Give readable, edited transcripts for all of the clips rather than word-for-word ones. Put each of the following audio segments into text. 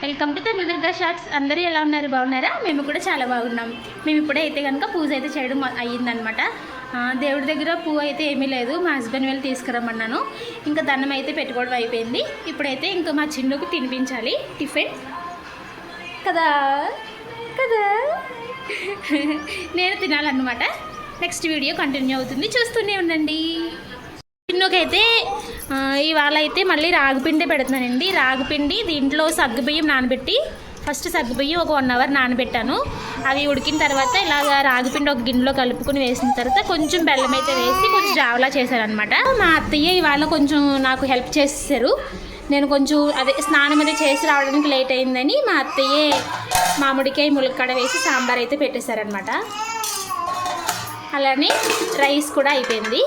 Welcome to Telugu Durga shorts. అందరూ ఎలా ఉన్నారు? బాగున్నారా? మేము కూడా చాలా బాగున్నాం. మేము ఇప్పుడే అయితే కనుక పూజ అయితే చేయడం అయ్యిందనమాట. దేవుడి దగ్గర పువ్వు అయితే ఏమీ లేదు, మా హస్బెండ్ వెళ్ళి తీసుకురమ్మన్నాను. ఇంకా దండం అయితే పెట్టుకోవడం అయిపోయింది. ఇప్పుడైతే ఇంకా మా చిన్నుకు తినిపించాలి టిఫిన్ కదా కదా నేను తినాలన్నమాట. నెక్స్ట్ వీడియో కంటిన్యూ అవుతుంది, చూస్తూనే ఉండండి. చిన్నుకైతే ఇవాళ అయితే మళ్ళీ రాగిపిండి పెడుతున్నానండి. రాగిపిండి దీంట్లో సగ్గుబియ్యం నానబెట్టి, ఫస్ట్ సగ్గుబియ్యం ఒక 1 అవర్ నానబెట్టాను. అవి ఉడికిన తర్వాత ఇలాగ రాగిపిండి ఒక గిన్నెలో కలుపుకొని వేసిన తర్వాత కొంచెం బెల్లం అయితే వేసి కొంచెం జావలా చేశారనమాట. మా అత్తయ్య ఇవాళ కొంచెం నాకు హెల్ప్ చేసేసారు. నేను కొంచెం స్నానం అది చేసి రావడానికి లేట్ అయిందని మా అత్తయ్యే మామిడికాయ ములక్కాడ వేసి సాంబార్ అయితే పెట్టేశారనమాట. అలానే రైస్ కూడా అయిపోయింది.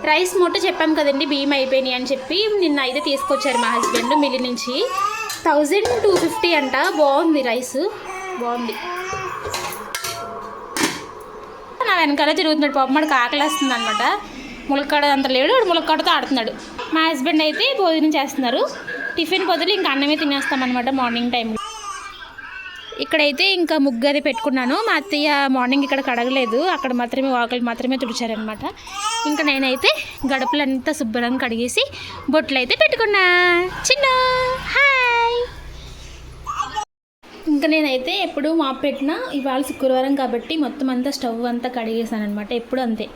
రైస్ మూట చెప్పాం కదండి, బియ్యం అయిపోయినాయి అని చెప్పి నిన్న అయితే తీసుకొచ్చారు మా హస్బెండ్ మిల్లి నుంచి. 1250 అంట. బాగుంది రైస్, బాగుంది. నా వెనకాల తిరుగుతున్నాడు పాపం, మనకు ఆకలి వస్తుంది అనమాట. ములక్కాడ అంత లేడు, ములక్కాడతో ఆడుతున్నాడు. మా హస్బెండ్ అయితే భోజనం చేస్తున్నారు. టిఫిన్ బదులు ఇంకా అన్నమే తినేస్తామన్నమాట మార్నింగ్ టైంలో. ఇక్కడైతే ఇంకా ముగ్గు అది పెట్టుకున్నాను. మా అత్తయ్య మార్నింగ్ ఇక్కడ కడగలేదు, అక్కడ మాత్రమే వాకలు మాత్రమే తుడిచారనమాట. ఇంకా నేనైతే గడపలంతా శుభ్రంగా కడిగేసి బొట్లు అయితే పెట్టుకున్నా. చిన్న హాయ్. ఇంకా నేనైతే ఎప్పుడు మాప్ పెట్టినా ఇవాళ శుక్రవారం కాబట్టి మొత్తం అంతా స్టవ్ అంతా కడిగేసాను అనమాట. ఎప్పుడు అంతే,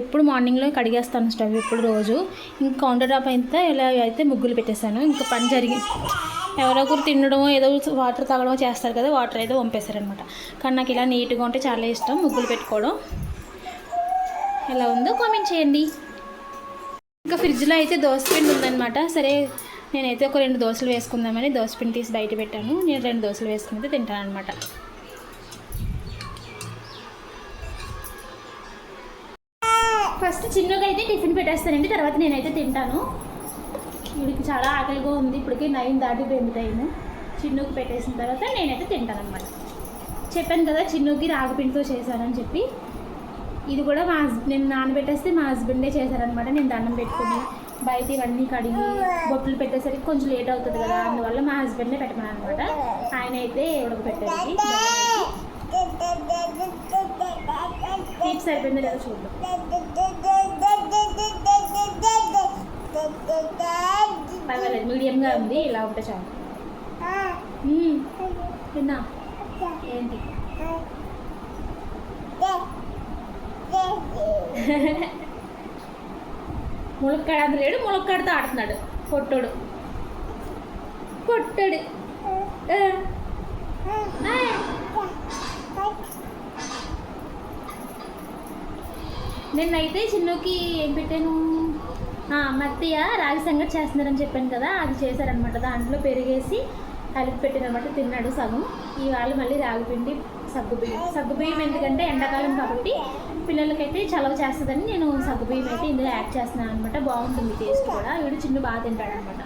ఎప్పుడు మార్నింగ్లో కడిగేస్తాను స్టవ్ ఎప్పుడు రోజు. ఇంకా కౌంటర్ టాప్ అయితే ఇలా అయితే ముగ్గులు పెట్టేశాను. ఇంకా పని జరిగి ఎవరో ఒకరు తినడమో ఏదో వాటర్ తాగడమో చేస్తారు కదా, వాటర్ అయితే పంపేశారనమాట. కానీ నాకు ఇలా నీట్గా ఉంటే చాలా ఇష్టం ముగ్గులు పెట్టుకోవడం. ఎలా ఉందో కామెంట్ చేయండి. ఇంకా ఫ్రిడ్జ్లో అయితే దోసపిండి ఉందన్నమాట. సరే నేనైతే ఒక 2 దోశలు వేసుకుందామని దోసపిండి తీసి బయట పెట్టాను. నేను 2 దోశలు వేసుకుంటే తింటాను అనమాట. ఫస్ట్ చిన్నగా అయితే టిఫిన్ పెట్టేస్తానండి, తర్వాత నేనైతే తింటాను. వీడికి చాలా ఆకలిగా ఉంది, ఇప్పటికే 9 దాటిపోయింది టైం. చిన్నుకి పెట్టేసిన తర్వాత నేనైతే తింటాను అనమాట. చెప్పాను కదా చిన్నుకి రాగిపిండితో చేశానని చెప్పి. ఇది కూడా నేను నానబెట్టేస్తే మా హస్బెండే చేశారనమాట. నేను దండం పెట్టుకుని బయట ఇవన్నీ కడిగి బొట్లు పెట్టేసరికి కొంచెం లేట్ అవుతుంది కదా, అందువల్ల మా హస్బెండే పెట్టమని అనమాట. ఆయన అయితే ఉడకపెట్టారు. సరిపోయిందో లేదో చూద్దాం. పర్వాలేదు, మీడియంగా ఉంది, ఇలా ఉంటే చాలు. తిన్నా ఏంటి ములక్కాడ అంత లేడు, ములక్కాడతో ఆడుతున్నాడు పొట్టోడు. నిన్నైతే చిన్నుకి ఏం పెట్టాను, మత్తయ్య రాగి సంగటి చేస్తున్నారని చెప్పాను కదా, అది చేశారనమాట. దాంట్లో పెరిగేసి కలిపి పెట్టినమాట, తిన్నాడు సగం. ఇవాళ మళ్ళీ రాగిపిండి సగ్గుబియ్యం ఎందుకంటే ఎండాకాలం కాబట్టి పిల్లలకైతే చలవ చేస్తుందని నేను సగ్గుబియ్యం అయితే ఇందులో యాడ్ చేస్తున్నాను అనమాట. బాగుంటుంది టేస్ట్ కూడా. వీడు చిన్న బాగా తింటాడనమాట.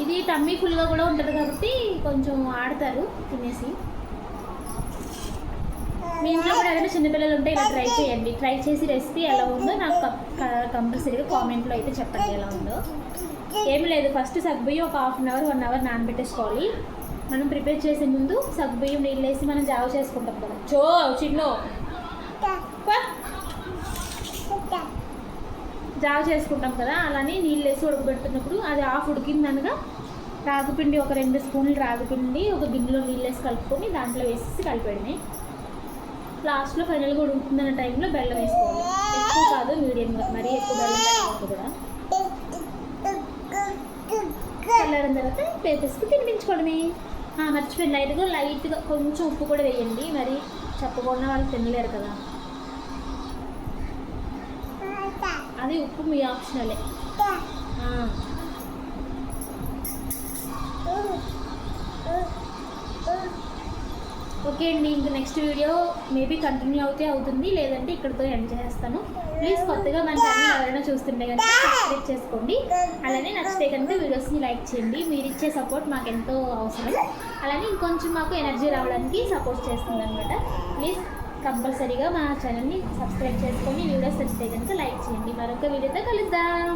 ఇది టమ్మీ ఫుల్గా కూడా ఉంటుంది కాబట్టి కొంచెం ఆడతారు తినేసి. మీ ఇంట్లో కూడా ఏదైనా చిన్నపిల్లలు ఉంటే ఇలా ట్రై చేయండి. ట్రై చేసి రెసిపీ ఎలా ఉందో నాకు కంపల్సరీగా కామెంట్లో అయితే చెప్పండి ఎలా ఉందో. ఏమి లేదు, ఫస్ట్ సగ్గుబియ్యం ఒక 1/2 అవర్ 1 అవర్ నానబెట్టేసుకోవాలి. మనం ప్రిపేర్ చేసే ముందు సగ్గుబియ్యం నీళ్ళు వేసి మనం జావ చేసుకుంటాం కదా. జావ చేసుకుంటాం కదా, అలానే నీళ్ళు వేసి ఉడకబెడుతున్నప్పుడు అది ఉడికిందనగా రాగిపిండి ఒక 2 స్పూన్లు రాగిపిండి ఒక గిన్నెలో నీళ్ళు వేసి కలుపుకొని దాంట్లో వేసేసి కలిపేయడమే. లాస్ట్లో ఫైనల్గా ఉడుకుతున్న టైంలో బెల్లం వేసుకోవాలి. ఎక్కువ కాదు, మీడియంగా, మరీ ఎక్కువ బెల్లం వేసుకోవాలి కూడా. చల్లారిన తర్వాత పేపర్స్కి తినిపించుకోవడమే. మర్చిపోయింది, లైట్గా కొంచెం ఉప్పు కూడా వేయండి, మరి చెప్పకుండా వాళ్ళు తినలేరు కదా. అది ఉప్పు మీ ఆప్షనలే. ఓకే అండి, ఇంకా నెక్స్ట్ వీడియో మేబీ కంటిన్యూ అవుతుంది, లేదంటే ఇక్కడితో ఎండ్ చేస్తాను. ప్లీజ్ కొత్తగా మన ఛానల్ ఎవరైనా చూస్తుంటే కనుక సబ్స్క్రైబ్ చేసుకోండి. అలానే నచ్చితే కనుక వీడియోస్ని లైక్ చేయండి. మీరు ఇచ్చే సపోర్ట్ మాకు ఎంతో అవసరం. అలానే ఇంకొంచెం మాకు ఎనర్జీ రావడానికి సపోర్ట్ చేస్తుంది అనమాట. ప్లీజ్ కంపల్సరీగా మా ఛానల్ని సబ్స్క్రైబ్ చేసుకొని వీడియోస్ నచ్చితే కనుక లైక్ చేయండి. మరొక వీడియోతో కలుద్దాం.